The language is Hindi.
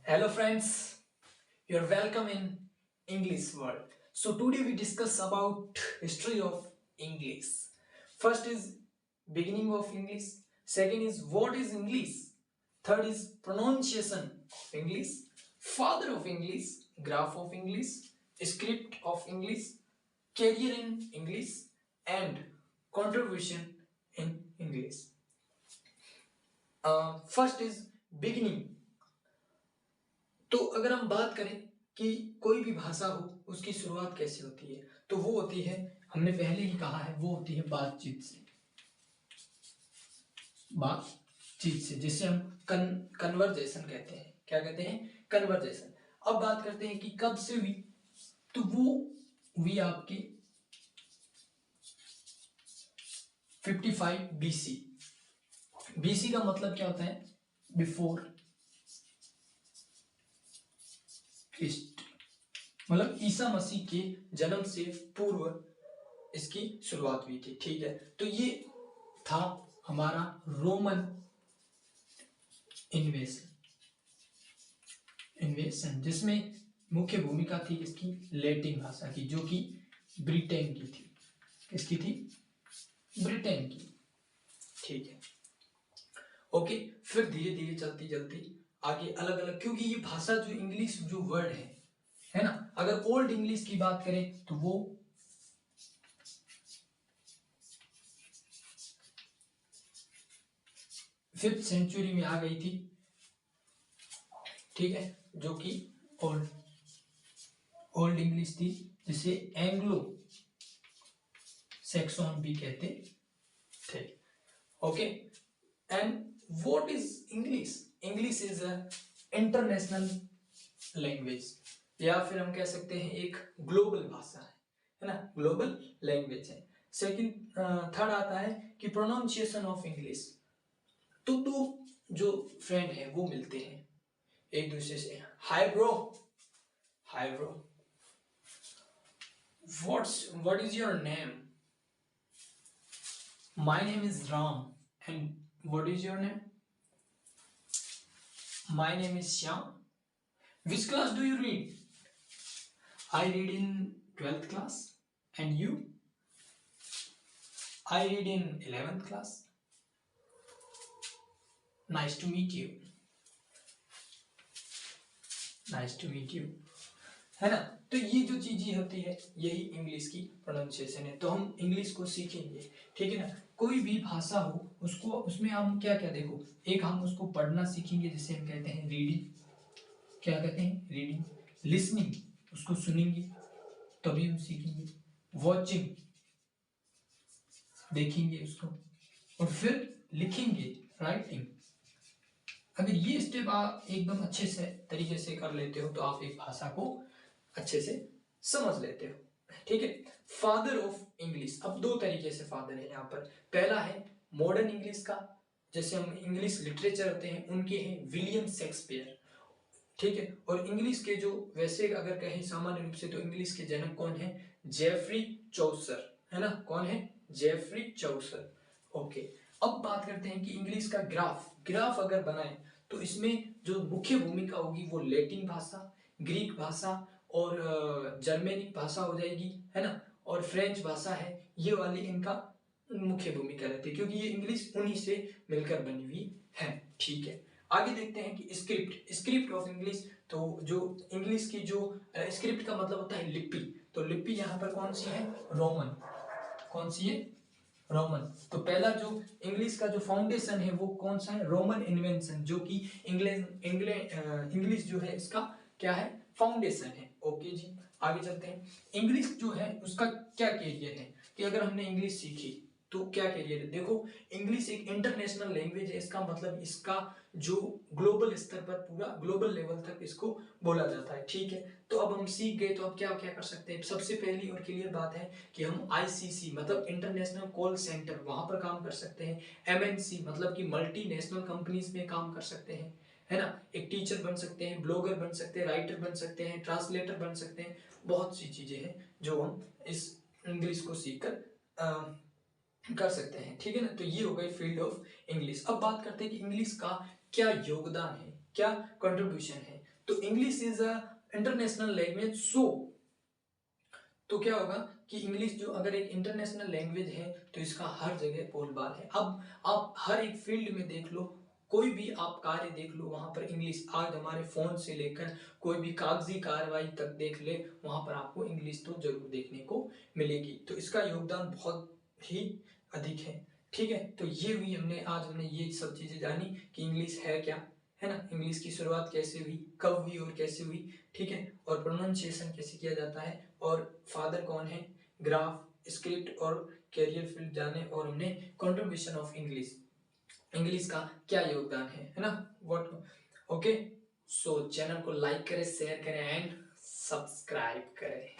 Hello friends, you're welcome in English world. So today we discuss about history of English. First is beginning of English, second is what is English, third is pronunciation of English, father of English, graph of English, script of English, career in English and contribution in English. First is beginning. तो अगर हम बात करें कि कोई भी भाषा हो उसकी शुरुआत कैसे होती है तो वो होती है, हमने पहले ही कहा है, वो होती है बातचीत से। बातचीत से जिसे हम कन्वर्जेशन कहते हैं। क्या कहते हैं? कन्वर्जेशन। अब बात करते हैं कि कब से हुई, तो वो हुई आपकी 55 BC। BC का मतलब क्या होता है? बिफोर क्रिस्ट, मतलब ईसा मसीह के जन्म से पूर्व इसकी शुरुआत हुई थी। ठीक है, तो ये था हमारा रोमन इन्वेशन जिसमें मुख्य भूमिका थी इसकी लैटिन भाषा की, जो कि ब्रिटेन की थी। किसकी थी? ब्रिटेन की। ठीक है, ओके। फिर धीरे धीरे चलती चलती आगे अलग अलग, क्योंकि ये भाषा जो इंग्लिश जो वर्ड है ना, अगर ओल्ड इंग्लिश की बात करें तो वो 5th सेंचुरी में आ गई थी। ठीक है, जो कि ओल्ड इंग्लिश थी, जिसे एंग्लो सैक्सन भी कहते थे। Okay, and what is English? English is a international language, या फिर हम कह सकते हैं एक ग्लोबल भाषा है ना, ग्लोबल लैंग्वेज है। सेकंड, थर्ड आता है कि प्रोनाउंसिएशन ऑफ इंग्लिश। तो दो जो फ्रेंड है वो मिलते हैं एक दूसरे से, hi bro, hi bro, what is your name? My name is Ram, and what is your name? My name is Shyam. Which class do you read? I read in 12th class. And you? I read in 11th class. Nice to meet you. Nice to meet you. है ना, तो ये जो चीजें होती है यही इंग्लिश की प्रोनाउंसिएशन है। तो हम इंग्लिश को सीखेंगे, ठीक है ना। कोई भी भाषा हो उसको, उसमें हम क्या क्या देखो, एक हम उसको पढ़ना सीखेंगे जिसे हम कहते हैं रीडिंग। क्या कहते हैं? रीडिंग। लिसनिंग, उसको सुनेंगे तभी हम सीखेंगे। वॉचिंग, देखेंगे उसको, और फिर लिखेंगे, राइटिंग। अगर ये स्टेप आप एकदम अच्छे से तरीके से कर लेते हो तो आप एक भाषा को अच्छे से समझ लेते हो। ठीक है, फादर ऑफ इंग्लिश। अब दो तरीके से फादर है यहाँ पर। पहला है मॉडर्न इंग्लिश का, जैसे हम इंग्लिश लिटरेचर होते हैं उनके हैं विलियम शेक्सपियर। ठीक है, और इंग्लिश के जो वैसे अगर कहें सामान्य रूप से तो इंग्लिश के जनक कौन है? जेफरी चौसर, है ना। कौन है? Geoffrey Chaucer. ओके, अब बात करते हैं कि इंग्लिश का ग्राफ अगर बनाए तो इसमें जो मुख्य भूमिका होगी वो लैटिन भाषा, ग्रीक भाषा और जर्मेनिक भाषा हो जाएगी, है ना, और फ्रेंच भाषा है, ये वाली इनका मुख्य भूमिका रहती है, क्योंकि ये इंग्लिश उन्हीं से मिलकर बनी हुई है। ठीक है, आगे देखते हैं कि स्क्रिप्ट ऑफ इंग्लिश। तो जो इंग्लिश की जो स्क्रिप्ट का मतलब होता है लिपि, तो लिपि यहाँ पर कौन सी है? रोमन। कौन सी है? रोमन। तो पहला जो इंग्लिश का जो फाउंडेशन है वो कौन सा है? रोमन इन्वेंशन, जो कि इंग्लिश जो है इसका क्या है? फाउंडेशन है। ओके जी, आगे चलते हैं। इंग्लिश जो है उसका क्या कैरियर है, कि अगर हमने इंग्लिश सीखी तो क्या कैरियर है? देखो, इंग्लिश एक इंटरनेशनल लैंग्वेज है, इसका मतलब इसका जो ग्लोबल स्तर पर पूरा ग्लोबल लेवल तक इसको बोला जाता है। ठीक है, तो अब हम सीख गए तो अब क्या क्या कर सकते हैं? सबसे पहली और क्लियर बात है कि हम आईसीसी मतलब इंटरनेशनल कॉल सेंटर, वहां पर काम कर सकते हैं। एमएनसी मतलब कि मल्टीनेशनल कंपनीज में काम कर सकते हैं, है ना। एक टीचर बन सकते हैं, ब्लॉगर बन सकते हैं, राइटर बन सकते हैं, ट्रांसलेटर बन सकते हैं। बहुत सी चीजें हैं जो हम इस इंग्लिश को सीखकर कर सकते हैं। ठीक है ना, तो ये हो गई फील्ड ऑफ इंग्लिश। अब बात करते हैं कि इंग्लिश का क्या योगदान है, क्या कंट्रीब्यूशन है। तो English is a international language, so तो क्या होगा कि इंग्लिश जो अगर एक इंटरनेशनल लैंग्वेज है तो इसका हर जगह बोलबाल है। अब आप हर एक फील्ड में देख लो, कोई भी आप कार्य देख लो, वहां पर इंग्लिश, आज हमारे फोन से लेकर कोई भी कागजी कार्रवाई तक देख ले, वहां पर आपको इंग्लिश तो जरूर देखने को मिलेगी। तो इसका योगदान बहुत ही अधिक है। ठीक है, तो ये भी हमने ये सब चीजें जानी कि इंग्लिश है क्या, है ना, इंग्लिश की शुरुआत कैसे हुई, कब हुई और कैसे हुई। ठीक है, और प्रोनाउंसिएशन कैसे किया जाता है, और फादर कौन है, ग्राफ, स्क्रिप्ट और कैरियर फील्ड जाने, और हमने कंट्रीब्यूशन ऑफ इंग्लिश, इंग्लिश का क्या योगदान है ना, व्हाट। ओके, सो चैनल को लाइक करें, शेयर करें एंड सब्सक्राइब करें।